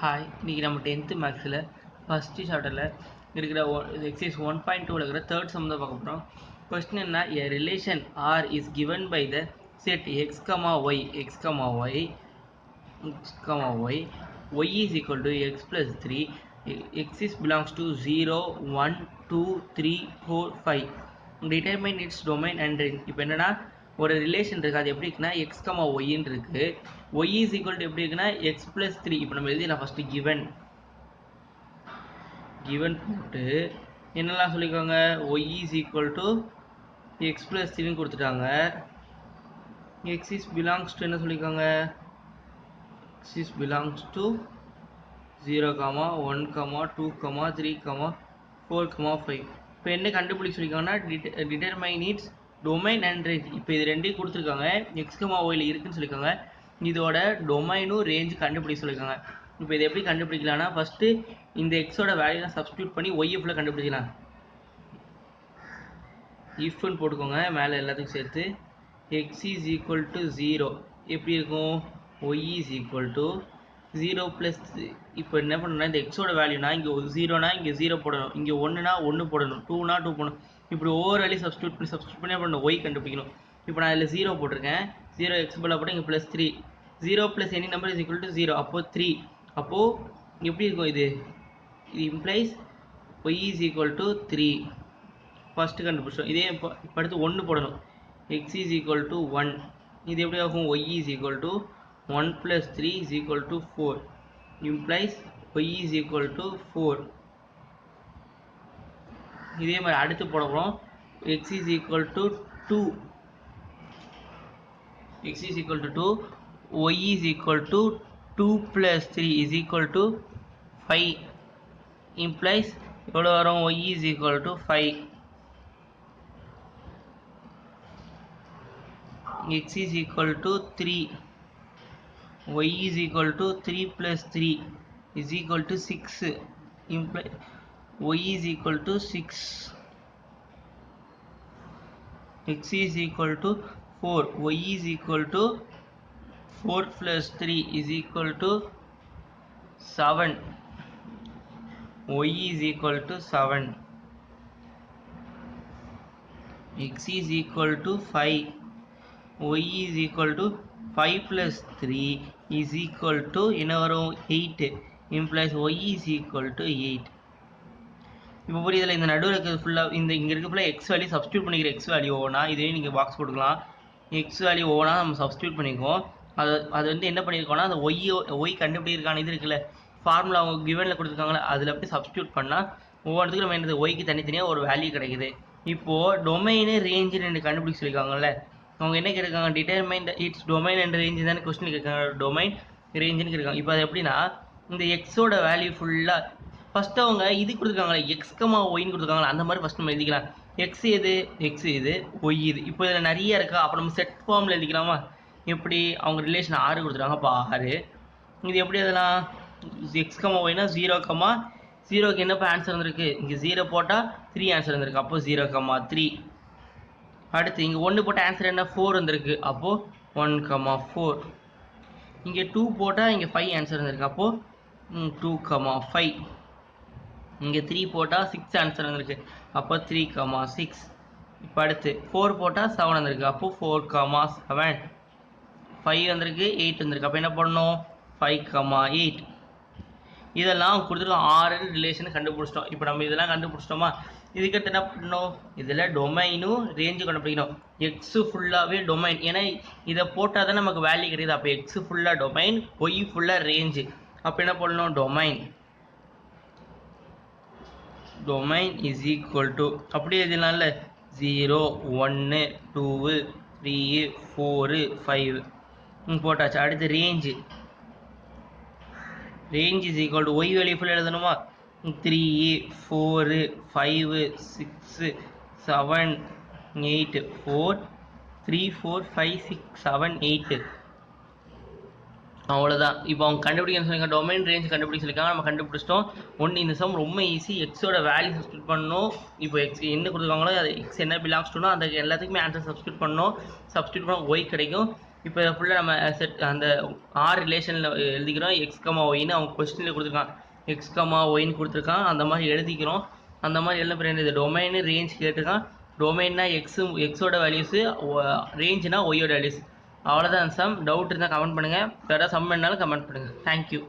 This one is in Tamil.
ஹாய், இன்றைக்கி நம்ம 10th மேக்ஸில் ஃபஸ்ட்டு சாப்டரில் இருக்கிற எக்ஸைஸ் 1.2ல் இருக்கிற தேர்ட் சம் தான் பார்க்க போகிறோம். கொஸ்டின் என்ன, a relation R is given by the set x comma y y is equal to x plus 3, x is belongs to 0, 1, 2, 3, 4, 5. Determine its domain and range. இப்போ என்னன்னா ஒரு ரிலேஷன் இருக்குது, அது எப்படி இருக்குன்னா எக்ஸ் கமா ஒய்ன்னு இருக்குது. ஒய் இஸ் ஈக்குவல் டு எப்படி இருக்குன்னா எக்ஸ் ப்ளஸ் 3. இப்போ நம்ம எழுதி நான் ஃபஸ்ட்டு கிவன் போட்டு என்னெல்லாம் சொல்லிக்கோங்க, y is equal to x plus 3ன்னு கொடுத்துட்டாங்க. எக்ஸ் இஸ் பிலாங்ஸ் டு என்ன சொல்லிக்கோங்க, எக்ஸ் இஸ் பிலாங்ஸ் டு 0, 1, 2, 3, 4, 5. இப்போ என்ன கண்டுபிடிக்க சொல்லியிருக்காங்கன்னா determine it's domain and range. இப்போ இது ரெண்டையும் கொடுத்துருக்காங்க, எக்ஸ் கமா ஒயில் இருக்குன்னு சொல்லியிருக்காங்க. இதோட டொமைனும் ரேஞ்ச் கண்டுபிடிக்க சொல்லியிருக்காங்க. இப்போ இதை எப்படி கண்டுபிடிக்கலாம்னா ஃபஸ்ட்டு இந்த எக்ஸோட வேல்யூலாம் சப்ஸ்டியூட் பண்ணி ஒய் ஃபுல்லாக கண்டுபிடிக்கலாம். இஃப்னு போட்டுக்கோங்க மேலே எல்லாத்துக்கும் சேர்த்து. எக்ஸ் இஸ் ஈக்குவல் டு 0 எப்படி இருக்கும், y is equal to 0 plus. இப்போ என்ன பண்ணணும்னா இந்த எக்ஸோட வேல்யூனா இங்கே 0னா இங்கே 0 போடணும், இங்கே 1னா 1 போடணும், 2னா 2 போடணும். இப்படி ஒவ்வொரு வேல்யூ சப்ஸ்டியூட் பண்ணி என்ன பண்ணணும், ஒய் கண்டுபிடிக்கணும். இப்போ நான் இதில் 0 போட்டிருக்கேன், 0 எக்ஸ் பதிலாக போட்டு இங்கே plus 3. 0 plus any number is equal to 0, அப்போது 3. அப்போது எப்படி இருக்கும் இது implies y is equal to 3. First கண்டுபிடிச்சோம். இதே இப்போ அடுத்து 1 போடணும், எக்ஸ் இஸ் ஈக்குவல் டு 1. இது எப்படி ஆகும், y is equal to 1 plus 3 is equal to 4, implies y is equal to 4. இதே மாதிரி அடுத்து போட போகிறோம், x is equal to 2, x is equal to 2, y is equal to 2 plus 3 is equal to 5, implies எவ்வளோ வரும், y is equal to 5. x is equal to 3, y is equal to 3 plus 3 is equal to 6, imply y is equal to 6. x is equal to 4, y is equal to 4 plus 3 is equal to 7, y is equal to 7. x is equal to 5, y is equal to 5 plus 3 is equal to என்ன வரும், 8, implies y is equal to 8. இப்போ புரியுதில்ல, இந்த நடுவில் இருக்கிறது ஃபுல்லாக இந்த இங்கே இருக்க ஃபுல்லாக எக்ஸ் வேல்யூ சப்ஸ்டியூட் பண்ணிக்கிற எக்ஸ் வேல்யூ ஓனா, இதே நீங்கள் பாக்ஸ் போட்டுக்கலாம். எக்ஸ் வேல்யூ ஓனா நம்ம சப்ஸ்டியூட் பண்ணிக்குவோம். அது வந்து என்ன பண்ணியிருக்கோம்னா அந்த ஒய் கண்டுபிடிக்கான இது இருக்குல்ல, ஃபார்முலா அவங்க கிவனில் கொடுத்துருக்காங்களே, அதில் அப்படி சப்ஸ்டியூட் பண்ணால் ஒவ்வொருத்துக்கும் நம்ம என்னது ஒய்க்கு தனித்தனியாக ஒரு வேல்யூ கிடைக்குது. இப்போது டொமைனு ரேஞ்சுன்னு ரெண்டு கண்டுபிடிச்சி சொல்லியிருக்காங்கல்ல, அவங்க என்ன கேட்குறாங்க, determine it's domain and range தானே கொஸ்டின் கேட்குறாங்க, டொமைன் ரேஞ்சுன்னு கேட்குறாங்க. இப்போ அது எப்படின்னா இந்த எக்ஸோட வேல்யூ ஃபுல்லாக ஃபஸ்ட்டு அவங்க இது கொடுத்துருக்காங்களே எக்ஸ் கமா ஒய்ன்னு கொடுத்துருக்காங்களா, அந்த மாதிரி ஃபஸ்ட் நம்ம எழுதிக்கலாம். எக்ஸ் இது, ஒய் இது. இப்போ இதில் நிறைய இருக்கா, அப்போ நம்ம செட் ஃபார்மில் எழுதிக்கலாமா, எப்படி அவங்க ரிலேஷன் 6 கொடுத்துருக்காங்க, அப்போ 6. இது எப்படி எதெல்லாம் எக்ஸ் கமா ஒய்னா 0,0க்கு என்னப்போ ஆன்சர் வந்திருக்கு, இங்கே 0 போட்டால் 3 ஆன்சர் வந்திருக்கு, அப்போ 0,3. அடுத்து இங்கே 1 போட்ட ஆன்சர் என்ன, 4 வந்திருக்கு, அப்போது 1,4. இங்கே 2 போட்டால் இங்கே 5 ஆன்சர் வந்திருக்கு, அப்போது 2,5. இங்கே 3 போட்டால் 6 ஆன்சர் வந்திருக்கு, அப்போ 3,6. இப்போ அடுத்து 4 போட்டால் 7 வந்திருக்கு, அப்போது 4,7. 5 வந்திருக்கு, 8 வந்திருக்கு, அப்போ என்ன பண்ணணும், 5,8. இதெல்லாம் கொடுத்துருக்கோம் 6 ரிலேஷன் கண்டுபிடிச்சிட்டோம். இப்போ நம்ம இதெல்லாம் கண்டுபிடிச்சிட்டோமா, இதுக்கடுத்து என்ன பண்ணணும், இதில் டொமைனும் ரேஞ்சு கண்டுபிடிக்கணும். எக்ஸு ஃபுல்லாகவே டொமைன், ஏன்னா இதை போட்டால் தான் நமக்கு வேல்யூ கிடையாது. அப்போ எக்ஸு ஃபுல்லாக டொமைன், ஒய் ஃபுல்லாக ரேஞ்சு. அப்போ என்ன பண்ணணும், டொமைன் இஸ் ஈக்குவல் டு அப்படியே இதனால 0, 1, 2, 3, 4, 5 போட்டாச்சு. அடுத்து range is equal to y value ஃபுல்லாக எழுதணுமா, 3, 4, 5, 6, 7, 8, 4, 3, 4, 5, 6, 7, 8. அவ்வளோதான். இப்போ அவங்க கண்டுபிடிக்கணும்னு சொல்லியிருக்காங்க, டொமைன் ரேஞ்ச் கண்டுபிடிக்க சொல்லியிருக்காங்க, நம்ம கண்டுபிடிச்சிட்டோம். ஒன்று இந்த சம் ரொம்ப ஈஸி, எக்ஸோட வேல்யூ சப்ஸ்டியூட் பண்ணணும். இப்போ எக்ஸ் என்ன கொடுத்துருக்காங்களோ அது எக்ஸ் என்ன பிலாங்ஸ் டுனோ அந்த எல்லாத்துக்குமே ஆன்சர் சப்ஸ்டியூட் பண்ணணும். சப்ஸ்டியூட் பண்ணால் ஒய் கிடைக்கும். இப்போ இதை ஃபுல்லாக நம்ம செட் அந்த ஆர் ரிலேஷனில் எழுதிக்கிறோம். எக்ஸ் கமா ஒய்னு அவங்க கொஸ்டினில் கொடுத்துருக்கான், எக்ஸ் கமா ஒய்னு கொடுத்துருக்கான். அந்த மாதிரி எழுதிக்கிறோம். அந்த மாதிரி எழுத பிறகு இது டொமைனு ரேஞ்ச் கேட்டிருக்கான். டொமைன்னா எக்ஸோட வேல்யூஸு, ரேஞ்சுனா ஒய்யோட வேல்யூஸ். அவ்வளோதான் சம். டவுட் இருந்தால் கமெண்ட் பண்ணுங்கள். வேறு சம் வேணாலும் கமெண்ட் பண்ணுங்கள். தேங்க்யூ.